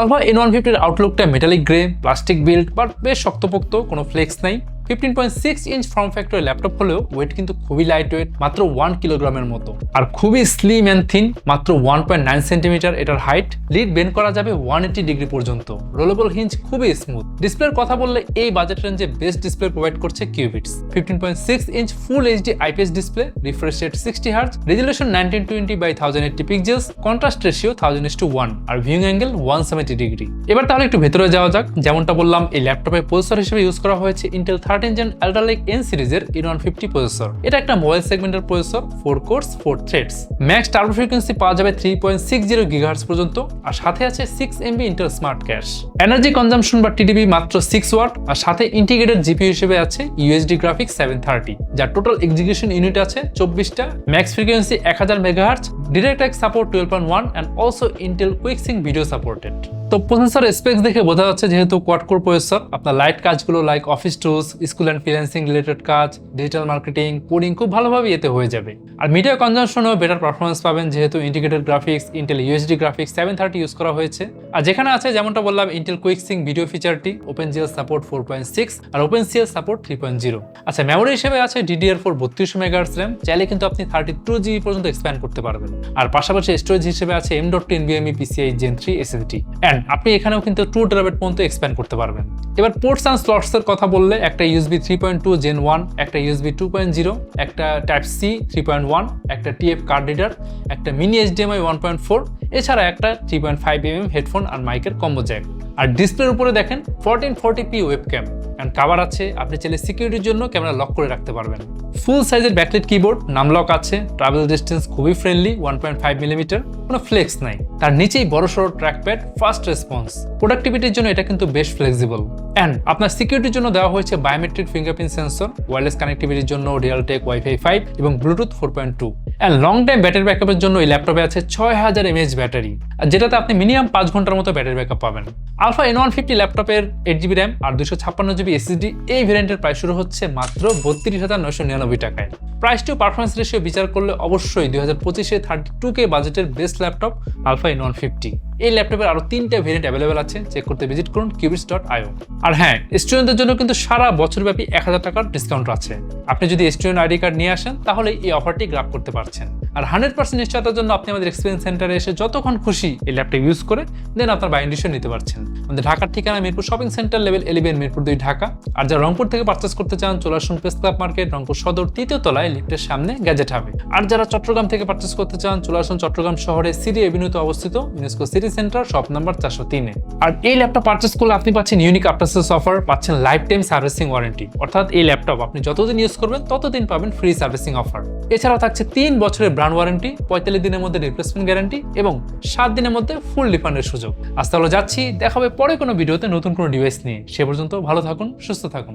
Alpha N150 এর আউটলুকটা metallic grey, plastic build, but বেশ শক্তপোক্ত, কোনো ফ্লেক্স নাই। 15.6 ইঞ্চ ফর্ম ফ্যাক্টরের ল্যাপটপ হলেও ওয়েট কিন্তু খুবই লাইট ওয়েট, মাত্র 1 কিলোগ্রামের মতো, আর খুবই স্লিম অ্যান্ড থিন, মাত্র 1.9 সেন্টিমিটার এটার হাইট। লিড বেন্ড করা যাবে 180 ডিগ্রি পর্যন্ত, রোলেবল হিঞ্জ খুবই স্মুথ। ডিসপ্লের কথা বললে এই বাজেট রেঞ্জে বেস্ট ডিসপ্লে প্রোভাইড করছে Qbits। 15.6 inch full HD IPS display, refresh rate 60 hertz, resolution 1920x1080 pixels, contrast ratio 1000:1, আর ভিউইং অ্যাঙ্গেল 170 ডিগ্রি। এবার তাহলে একটু ভেতরে যাওয়া যাক। যেমনটা বললাম, এই ল্যাপটপে প্রসেসর হিসেবে ইউজ করা হয়েছে Intel 13 Gen Ultra Lake N সিরিজের N150 প্রসেসর। এটা একটা মোবাইল সেগমেন্টের processor, 4 কোরস 4 threads. Max turbo frequency পাওয়া যাবে 3.60 GHz পর্যন্ত, আর সাথে আছে 6 MB Intel smart cash. Energy consumption বা টিডিপি মাত্র 6 ওয়াট, আর সাথে ইন্টিগ্রেটেড জিপিইউ হিসেবে আছে USD গ্রাফিক্স 730, যার টোটাল এক্সিকিউশন ইউনিট আছে 24টা, max frequency 1000 MHz, DirectX support 12.1 and also Intel QuickSync video supported. তো প্রসেসর স্পেক্স দেখে বোঝা যাচ্ছে যেহেতু কোয়াড কোর প্রসেসর, আপনার লাইট কাজগুলো like office tools, school and freelancing related কাজ, ডিজিটাল মার্কেটিং, কোডিং খুব ভালোভাবে এতে হয়ে যাবে। আর মিডিয়া কনজাম্পশনেও বেটার পারফরমেন্স পাবেন যেহেতু integrated graphics, Intel USD graphics 730 use করা হয়েছে। আর যেখানে আছে যেমনটা বললাম Intel QuickSync video ফিচারটি, OpenGL support 4.6 আর OpenCL সাপোর্ট 3.0। আচ্ছা, মেমোরি হিসেবে আছে DDR4 32 MHz RAM, চাইলে কিন্তু আপনি 32GB পর্যন্ত এক্সপ্যান্ড করতে পারবেন। আর পাশাপাশি স্টোরেজ হিসেবে আছে M.2 NVMe PCIe Gen 3 SSD, and আপনি এখানেও কিন্তু 2 TB পর্যন্ত এক্সপ্যান্ড করতে পারবেন। এবার পোর্টস অ্যান্ড স্লটস এর কথা বললে একটা USB 3.2 Gen 1, একটা USB 2.0, একটা Type-C 3.1, একটা TF কার্ড রিডার, একটা মিনি HDMI 1.4, এছাড়া একটা 3.5mm হেডফোন আর মাইকের কম্বো জ্যাক। আর ডিসপ্লের উপরে দেখেন 1440p ওয়েবক্যাম, এন্ড কভার আছে, আপনি চাইলে সিকিউরিটির জন্য ক্যামেরা লক করে রাখতে পারবেন। ফুল সাইজের ব্যাকলাইট কিবোর্ড, নামলক আছে, ট্রাভেল ডিস্টেন্স খুবই ফ্রেন্ডলি, 1.5mm, কোনো ফ্লেক্স নাই। তার নিচেই বড়সড় ট্র্যাকপ্যাড, ফাস্ট রেসপন্স। প্রোডাক্টিভিটির জন্য এটা কিন্তু বেশ ফ্লেক্সিবল। এন্ড আপনার সিকিউরিটির জন্য দেওয়া হয়েছে বায়োমেট্রিক ফিঙ্গারপ্রিন্ট সেন্সর, ওয়্যারলেস কানেক্টিভিটির জন্য রিয়েলটেক Wi-Fi 5 এবং Bluetooth 4.2, and long time battery ব্যাকআপের জন্য এই ল্যাপটপে আছে 6000 mAh ব্যাটারি, আর যেটাতে আপনি মিনিমাম 5 ঘন্টার মতো ব্যাটারি ব্যাকআপ পাবেন। আলফা N150 ল্যাপটপের 8GB RAM আর 256GB SSD এই ভেরিয়েন্টের প্রাইস শুরু হচ্ছে মাত্র 32,999 টাকায়। প্রাইস টু পারফরমেন্স রেশিও বিচার করলে অবশ্যই 2025-এ 32K বাজেটের বেস্ট ল্যাপটপ আলফা N150। এই ল্যাপটপের আরো 3টা ভেরিয়েন্ট অ্যাভেলেবেল আছে, চেক করতে ভিজিট করুন qbits.io। আর হ্যাঁ, স্টুডেন্টদের জন্য কিন্তু সারা বছরব্যাপী 1000 টাকার ডিসকাউন্ট আছে। আপনি যদি স্টুডেন্ট আইডি কার্ড নিয়ে আসেন তাহলে এই অফারটি গ্র্যাব করতে পারছেন। আর 100% নিশ্চয়তার জন্য আপনি আমাদের এক্সপিরিয়েন্স সেন্টারে এসে যতক্ষণ খুশি এই ল্যাপটপ ইউজ করে দেন আপনার বাইং ডিসিশন নিতে পারছেন। আমাদের ঢাকার ঠিকানা Mirpur shopping centre level 11, Mirpur 2, Dhaka. আর যারা রংপুর থেকে পারচেস করতে চান চলে আসুন প্রেস ক্লাব মার্কেট, রংপুর সদর 3য় তলায় লিফটের সামনে গ্যাজেট হাবে। আর যারা চট্টগ্রাম থেকে পারচেস করতে চান চলে আসুন চট্টগ্রাম শহরে সিটি এভিনিউতে অবস্থিত UNESCO city centre shop number 403-এ। আর এই ল্যাপটপ পারচেস করলে আপনি পাচ্ছেন ইউনিক আফটার সেলস অফার, পাচ্ছেন লাইফ টাইম সার্ভিসিং ওয়ারেন্টি, অর্থাৎ এই ল্যাপটপ আপনি যতদিন ইউজ করবেন ততদিন পাবেন ফ্রি সার্ভিসিং অফার। এছাড়াও থাকছে 3 বছরের ব্র্যান্ড ওয়ারেন্টি, 45 দিনের মধ্যে রিপ্লেসমেন্ট গ্যারান্টি এবং 7 দিনের মধ্যে ফুল রিফান্ডের সুযোগ। আজ তাহলে যাচ্ছি, দেখা হবে পরে কোনো ভিডিওতে নতুন কোনো ডিভাইস নিয়ে। সে পর্যন্ত ভালো থাকুন, সুস্থ থাকুন।